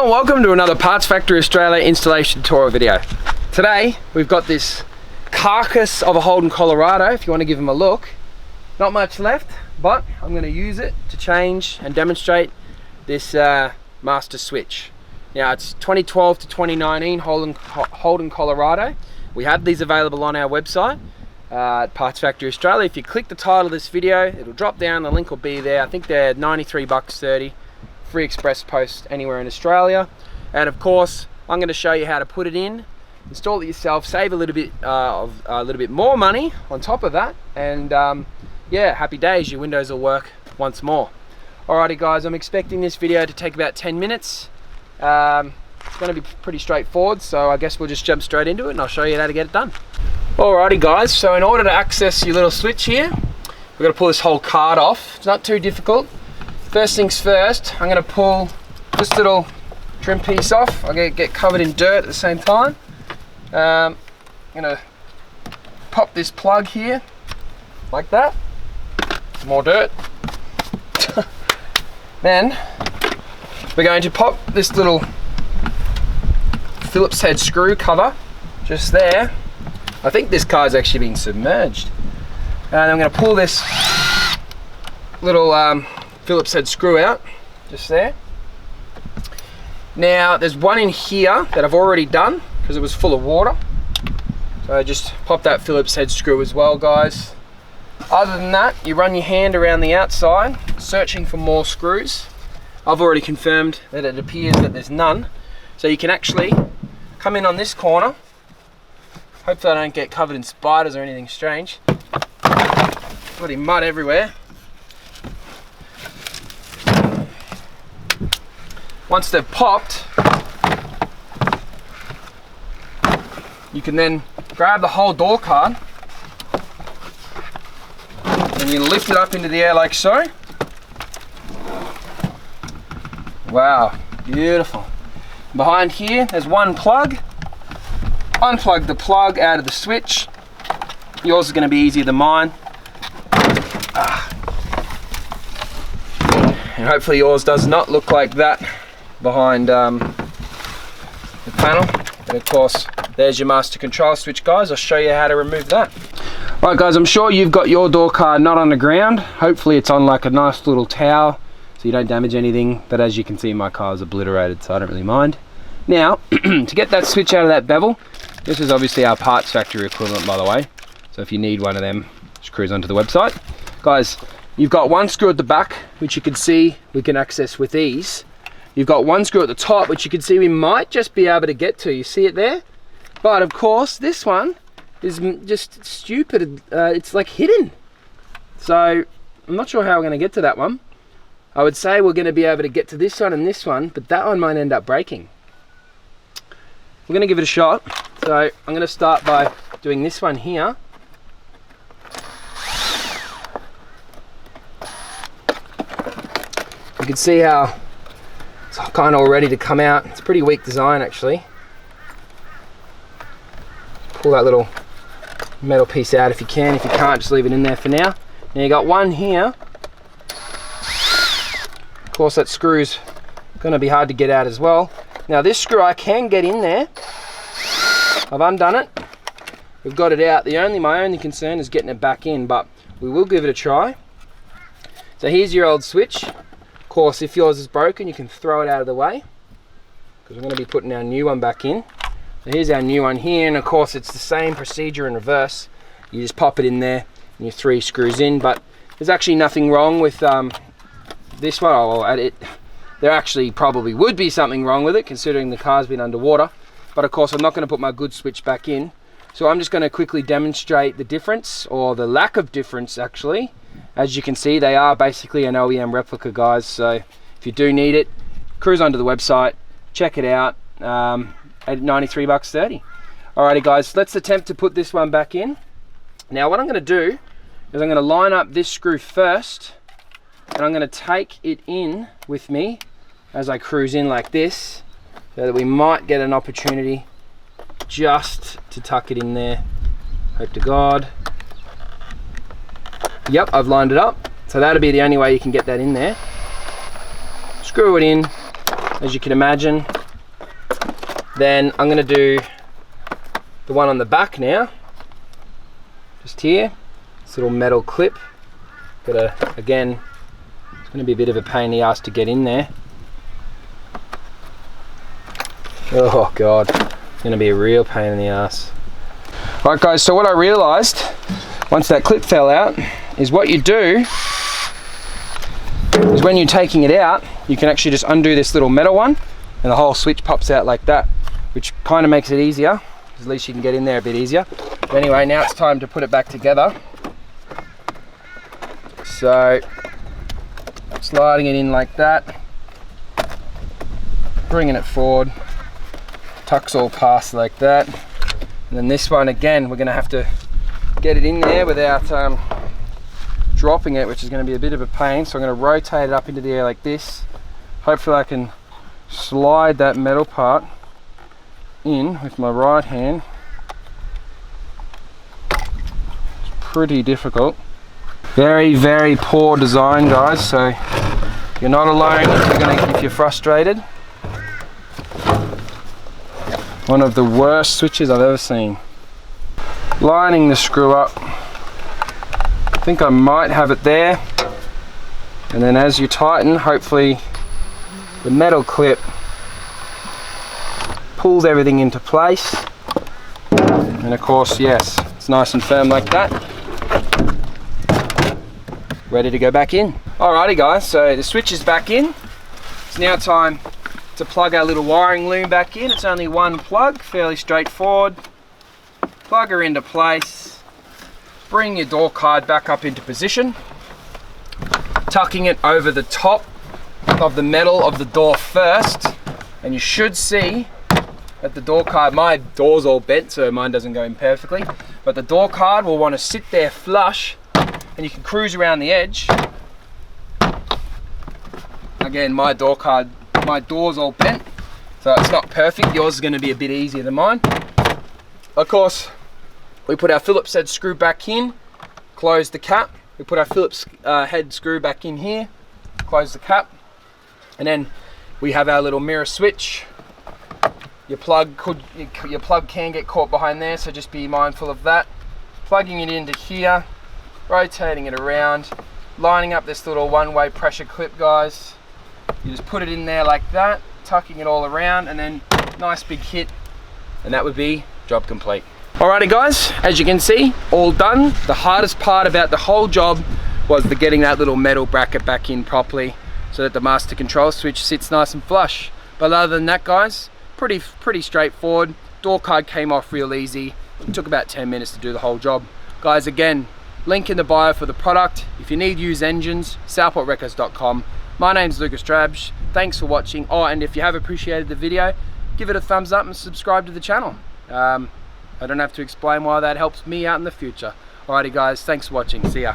and welcome to another Parts Factory Australia installation tutorial video. Today we've got this carcass of a Holden Colorado, if you want to give them a look. Not much left, but I'm going to use it to change and demonstrate this master switch. Now it's 2012 to 2019 Holden Colorado. We have these available on our website at Parts Factory Australia. If you click the title of this video, it'll drop down, the link will be there. I think they're $93.30. Free express post anywhere in Australia. And of course I'm going to show you how to put it in, install it yourself, save a little bit more money on top of that, and yeah, happy days, your windows will work once more. Alrighty guys, I'm expecting this video to take about 10 minutes. It's going to be pretty straightforward, so I guess we'll just jump straight into it and I'll show you how to get it done. Alrighty guys, so in order to access your little switch here, we've got to pull this whole card off. It's not too difficult. First things first, I'm going to pull this little trim piece off. I'm going to get covered in dirt at the same time. I'm going to pop this plug here, like that. More dirt. Then we're going to pop this little Phillips head screw cover just there. I think this car's actually been submerged. And I'm going to pull this little Phillips head screw out, just there. Now there's one in here that I've already done because it was full of water. So I just pop that Phillips head screw as well, guys. Other than that, you run your hand around the outside, searching for more screws. I've already confirmed that it appears that there's none. So you can actually come in on this corner. Hopefully I don't get covered in spiders or anything strange. Bloody mud everywhere. Once they've popped, you can then grab the whole door card and you lift it up into the air like so. Wow, beautiful. Behind here, there's one plug. Unplug the plug out of the switch. Yours is going to be easier than mine. And hopefully yours does not look like that behind the panel. And of course, there's your master control switch, guys. I'll show you how to remove that. Right guys, I'm sure you've got your door card not on the ground. Hopefully it's on like a nice little towel so you don't damage anything, but as you can see my car is obliterated, so I don't really mind. Now, to get that switch out of that bevel, this is obviously our Parts Factory equivalent, by the way. So if you need one of them, just cruise onto the website. Guys, you've got one screw at the back, which you can see we can access with ease. You've got one screw at the top, which you can see we might just be able to get to. You see it there? But of course, this one is just stupid. It's like hidden. So I'm not sure how we're going to get to that one. I would say we're going to be able to get to this one and this one, but that one might end up breaking. We're going to give it a shot. So I'm going to start by doing this one here. You can see how it's kind of all ready to come out. It's a pretty weak design actually. Pull that little metal piece out if you can. If you can't, just leave it in there for now. Now you got one here. Of course that screw's going to be hard to get out as well. Now this screw I can get in there. I've undone it. We've got it out. My only concern is getting it back in, but we will give it a try. So here's your old switch. Of course, if yours is broken, you can throw it out of the way because we're going to be putting our new one back in. So here's our new one here, and of course it's the same procedure in reverse. You just pop it in there and your 3 screws in, but there's actually nothing wrong with this one. I'll add it. There actually probably would be something wrong with it considering the car's been underwater, but of course I'm not going to put my good switch back in. So I'm just going to quickly demonstrate the difference, or the lack of difference actually. As you can see, they are basically an OEM replica, guys, so if you do need it, cruise onto the website, check it out, at $93.30. Alrighty guys, let's attempt to put this one back in. Now what I'm going to do is I'm going to line up this screw first, and I'm going to take it in with me as I cruise in like this, so that we might get an opportunity just to tuck it in there. Hope to God. Yep, I've lined it up. So that'll be the only way you can get that in there. Screw it in, as you can imagine. Then I'm going to do the one on the back now, just here. This little metal clip. Again, it's going to be a bit of a pain in the ass to get in there. Oh god, it's going to be a real pain in the ass. Right guys, so what I realised once that clip fell out is what you do is when you're taking it out, you can actually just undo this little metal one and the whole switch pops out like that, which kind of makes it easier. At least you can get in there a bit easier. But anyway, now it's time to put it back together. So, sliding it in like that, bringing it forward, tucks all past like that. And then this one again, we're going to have to get it in there without dropping it, which is going to be a bit of a pain. So I'm going to rotate it up into the air like this. Hopefully I can slide that metal part in with my right hand. It's pretty difficult. Very, very poor design, guys, so you're not alone if you're frustrated. One of the worst switches I've ever seen. Lining the screw up. I think I might have it there. And then as you tighten, hopefully the metal clip pulls everything into place. And of course, yes, it's nice and firm like that. Ready to go back in. Alrighty guys, so the switch is back in. It's now time to plug our little wiring loom back in. It's only one plug, fairly straightforward. Plug her into place. Bring your door card back up into position. Tucking it over the top of the metal of the door first. And you should see that the door card, my door's all bent so mine doesn't go in perfectly, but the door card will want to sit there flush and you can cruise around the edge. Again, my door's all bent, so it's not perfect. Yours is going to be a bit easier than mine. Of course, we put our Phillips head screw back in, close the cap. We put our Phillips head screw back in here, close the cap, and then we have our little mirror switch. Your plug can get caught behind there, so just be mindful of that. Plugging it into here, rotating it around, lining up this little one-way pressure clip, guys. You just put it in there like that, tucking it all around, and then nice big hit, and that would be job complete. Alrighty guys, as you can see, all done. The hardest part about the whole job was getting that little metal bracket back in properly so that the master control switch sits nice and flush. But other than that guys, pretty straightforward. Door card came off real easy. It took about 10 minutes to do the whole job. Guys, again, link in the bio for the product. If you need used engines, southportrecords.com. My name's Lucas Drabsch. Thanks for watching. Oh, and if you have appreciated the video, give it a thumbs up and subscribe to the channel. I don't have to explain why that helps me out in the future. Alrighty guys, thanks for watching. See ya.